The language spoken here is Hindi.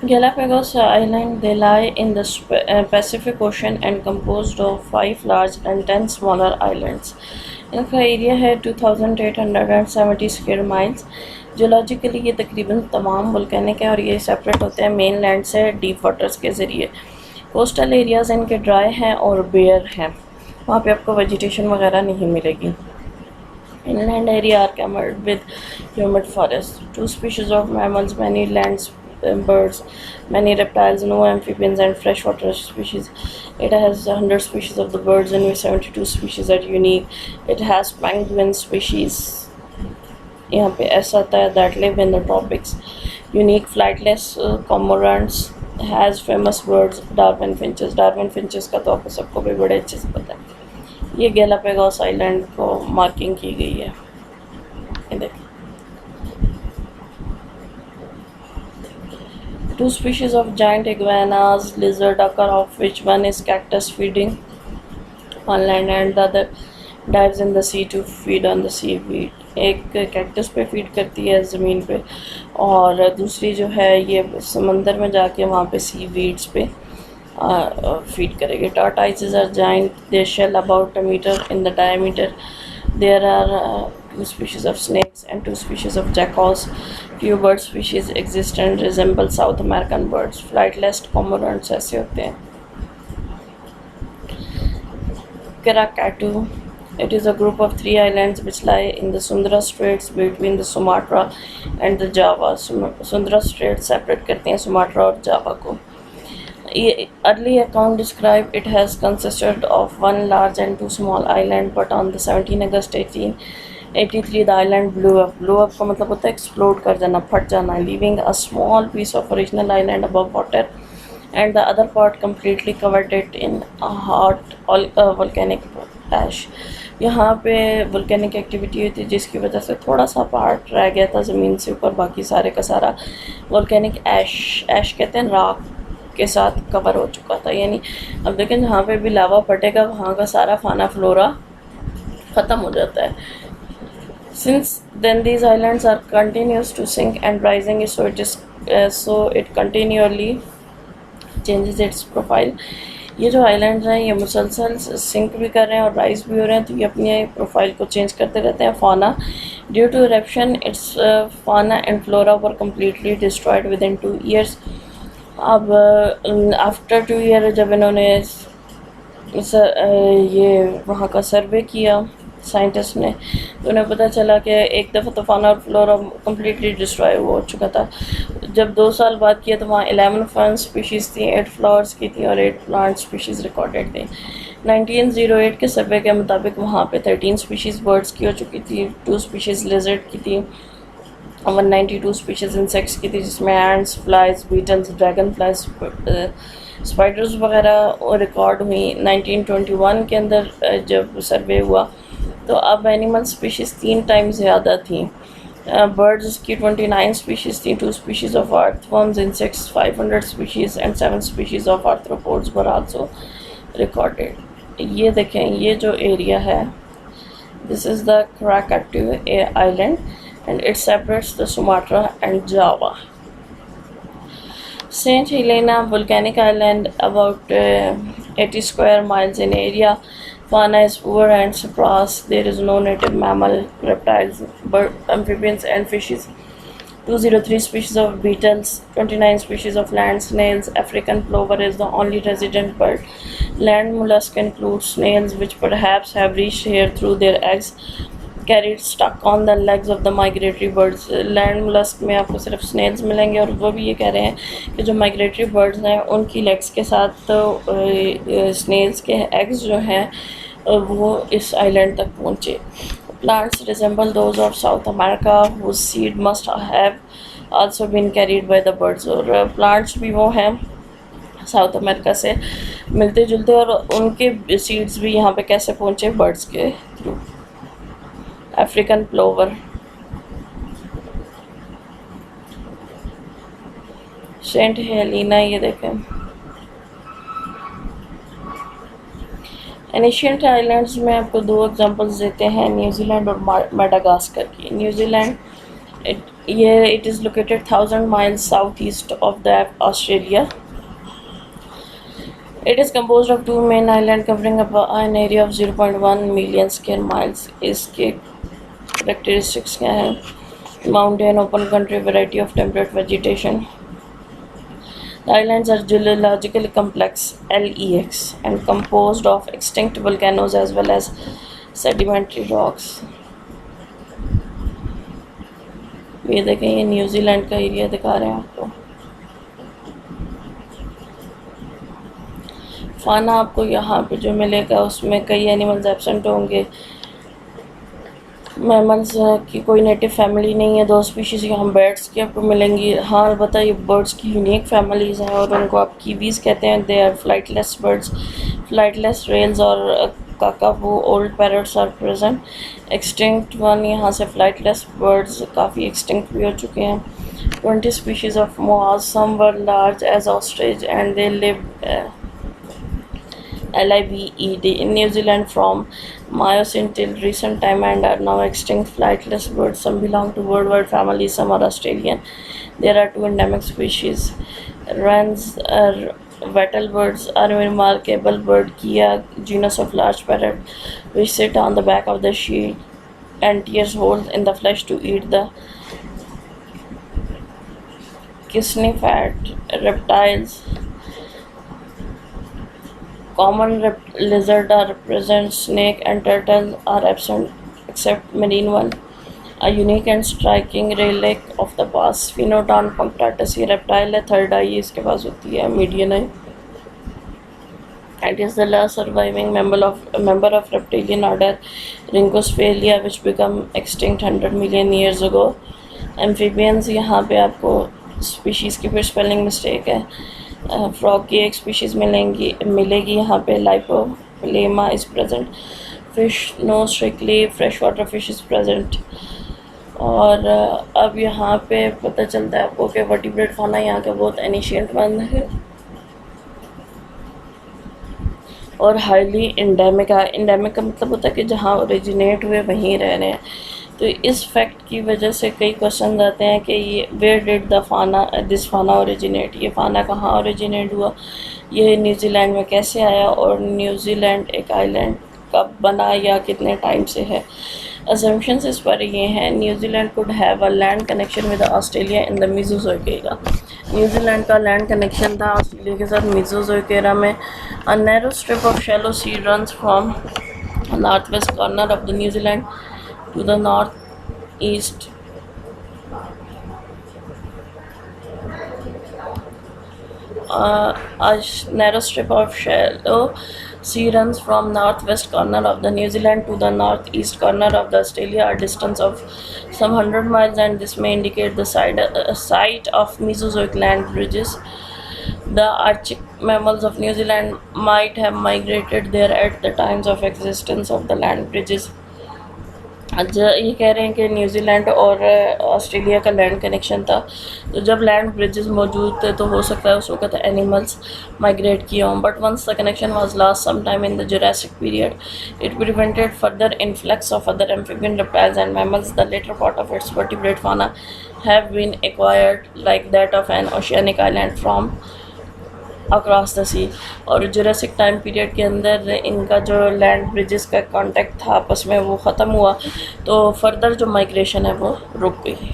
Galapagos Islands, they lie in the Pacific Ocean and composed of 5 large and 10 smaller islands. इनका एरिया है 2870 स्क्वायर माइल्स। जियोलॉजिकली ये तकरीबन तमाम वोल्केनिक है और ये सेपरेट होते हैं मेन लैंड से डीप वाटर्स के ज़रिए। कोस्टल एरियाज़ इनके ड्राई हैं और बेयर हैं, वहाँ पे आपको वेजिटेशन वगैरह नहीं मिलेगी। Inland area are covered with humid forests. Two species of mammals, many land birds, many reptiles, no amphibians, and freshwater species. It has 100 species of the birds, and 72 species are unique. It has penguin species. यहाँ पे ऐसा आता है that live in the tropics. Unique flightless cormorants has famous birds Darwin finches. Darwin finches का तो आपको सबको भी बड़े अच्छे से पता है। ये गैलापागोस आइलैंड को मार्किंग की गई है, ये देखिए। Two species of giant iguanas lizard occur, of which one is cactus feeding on land and the other dives in the sea to feed on the seaweed. एक कैक्टस पे फीड करती है ज़मीन पे और दूसरी जो है ये समंदर में जाके वहाँ पे सीवीड्स पे feed करेंगे. Tortoises are giant. They shell about a meter in the diameter. There are 2 species of snakes and 2 species of jackals. Few bird species exist and resemble South American birds. Flightless cormorants ऐसे होते हैं. Krakatu. It is a group of 3 islands which lie in the Sundra Straits between the Sumatra and the Java. Sundra Straits separate करते हैं Sumatra और Java को. Early account describe it has consisted of 1 large and 2 small island, but on the 17 August 1883 the island blew up. Blew up का मतलब होता है explode कर जाना, फट जाना, leaving a small piece of original island above water and the other part completely covered it in a hot volcanic ash. यहाँ पे वोल्केनिक एक्टिविटी हुई थी जिसकी वजह से थोड़ा सा पार्ट रह गया था ज़मीन से ऊपर, बाकी सारे का सारा वोल्केनिक ऐश कहते हैं, राख के साथ कवर हो चुका था। यानी अब देखें जहाँ पे भी लावा फटेगा वहाँ का सारा फाना फ्लोरा ख़त्म हो जाता है। Since then these islands are continuous to sink and rising, so it continually changes its profile. ये जो आइलैंड्स हैं ये मुसलसल सिंक भी कर रहे हैं और राइज भी हो रहे हैं, तो ये अपनी प्रोफाइल को चेंज करते रहते हैं। फाना ड्यू टू इरप्शन इट्स फाना and flora were completely destroyed with in 2 years. अब आफ्टर 2 year जब इन्होंने ये वहाँ का सर्वे किया साइंटिस्ट ने, तो उन्हें पता चला कि एक दफ़ा तो फाना और फ्लोरा कम्प्लीटली डिस्ट्रॉय हो चुका था। जब 2 साल बाद किया तो वहाँ 11 फर्न स्पीशीज़ थी, 8 फ्लावर्स की थी और 8 प्लांट स्पीशीज़ रिकॉर्डेड थी। 1908 के सर्वे के मुताबिक वहाँ पे 13 स्पीशीज़ बर्ड्स की हो चुकी थी, 2 स्पीशीज़ लिजर्ड की थी, 192 स्पीशीज़ इंसेक्ट्स की थी, जिसमें ants, flies, beetles, dragonflies, spiders वगैरह रिकॉर्ड हुई। 1921 के अंदर जब सर्वे हुआ तो अब एनिमल स्पीशीज़ 3 टाइम्स ज़्यादा थी। बर्ड्स की 29 स्पीशीज़ थी, 2 species of earthworms, insects 500 species and 7 species of arthropods were also recorded. ये देखें ये जो एरिया है, this is the Krakatu island and it separates the Sumatra and Java. Saint Helena volcanic island, about 80 square miles in area. Fauna is poor and sparse. There is no native mammal, reptiles, bird, amphibians and fishes. 203 species of beetles, 29 species of land snails. African plover is the only resident bird. Land mollusk includes snails which perhaps have reached here through their eggs carried stuck on the legs of the migratory birds. Land mollusc में आपको सिर्फ स्नेल्स मिलेंगे और वो भी ये कह रहे हैं कि जो माइग्रेटरी बर्ड्स हैं उनकी लेग्स के साथ तो स्नेल्स के एग्स जो हैं वो इस आइलैंड तक पहुँचे। Plants resemble those of South America whose seed must have also been carried by the birds. और प्लांट्स भी वो हैं साउथ अमेरिका से मिलते जुलते और उनके सीड्स भी यहाँ पे कैसे पहुँचे, बर्ड्स के through. African plover, saint Helena, ये देखें। एशियंट आइलैंड्स में आपको 2 एग्जांपल्स देते हैं, न्यूजीलैंड और मेडागास्कर की। न्यूजीलैंड ये it is located 1,000 miles southeast of the Australia. It is composed of two main islands covering an area of 0.1 million square miles. इसके characteristics क्या हैं? Mountain, open country, variety of temperate vegetation. The islands are geologically complex (LEX) and composed of extinct volcanoes as well as sedimentary rocks. ये देखें, ये न्यूजीलैंड का एरिया दिखा रहे हैं आपको. फाना आपको यहाँ पे जो मिलेगा उसमें कई एनिमल्स एब्सेंट होंगे. मैमल्स की कोई नेटिव फैमिली नहीं है. 2 स्पीशीज़ यहाँ बर्ड्स की आपको मिलेंगी. हाँ अलबत्ता ये बर्ड्स की यूनिक फैमिलीज़ हैं और उनको आप कीवीज़ कहते हैं. They are flightless birds. Flightless rails और kakapo owl parrots are present. Extinct one, यहाँ से फ्लाइटलेस बर्ड्स काफ़ी एक्सटिंक्ट भी हो चुके हैं. 20 species of moas. Some were large as ostrich and they lived LIVED in New Zealand from Miocene till recent time and are now extinct flightless birds. Some belong to worldwide families, some are Australian. There are 2 endemic species. Wrens wattlebirds are a remarkable bird Kia genus of large parrot which sit on the back of the sheet and tears holes in the flesh to eat the kidney fat. Reptiles. Common lizard are present. Snake and turtle are absent except marine one. A unique and striking relic of the past. Phenodon punctatus, ये reptile है. Third eye इसके पास होती है, median eye. It is the last surviving member of reptilian order Rhynchosphalia, which became extinct 100 million years ago. Amphibians, यहाँ पे आपको species की फिर spelling mistake है. फ्रॉग की एक स्पीशीज़ मिलेगी यहाँ पे. Leiopelma is present. Fish no strictly fresh water fish is present. और अब यहाँ पे पता चलता है आपको कि वर्टिब्रेट फाना यहाँ का बहुत एनिशियंट वन है और हाईली इंडेमिक है. इंडेमिक का मतलब होता है कि जहाँ ओरिजिनेट हुए वहीं रह रहे हैं. तो इस फैक्ट की वजह से कई क्वेश्चन आते हैं कि ये वेयर डिड दिस फाना ओरिजिनेट. ये फाना कहाँ ओरिजिनेट हुआ, ये न्यूजीलैंड में कैसे आया और न्यूजीलैंड एक आइलैंड कब बना या कितने टाइम से है. असम्पशंस इस पर ये हैं. New Zealand could have a land connection with Australia in the Mesozoic era. New Zealand का लैंड कनेक्शन था ऑस्ट्रेलिया के साथ मीसोजोइक एरा में. A narrow strip of shallow sea runs from north west corner of the New Zealand to the northeast. A narrow strip of shallow sea runs from northwest corner of the New Zealand to the northeast corner of the Australia, a distance of some 100 miles, and this may indicate the site of Mesozoic land bridges. The arctic mammals of New Zealand might have migrated there at the times of existence of the land bridges. ये कह रहे हैं कि न्यूजीलैंड और ऑस्ट्रेलिया का लैंड कनेक्शन था. तो जब लैंड ब्रिजेस मौजूद थे तो हो सकता है उस वक्त एनिमल्स माइग्रेट किए हों. But once the connection was lost some time in the Jurassic period it prevented further influx of other amphibian reptiles and mammals. The latter part of its vertebrate fauna have been acquired like that of an oceanic island from across the sea. और जुरासिक टाइम पीरियड के अंदर इनका जो लैंड ब्रिजेस का कांटेक्ट था आपस में वो ख़त्म हुआ, तो फर्दर जो माइग्रेशन है वो रुक गई.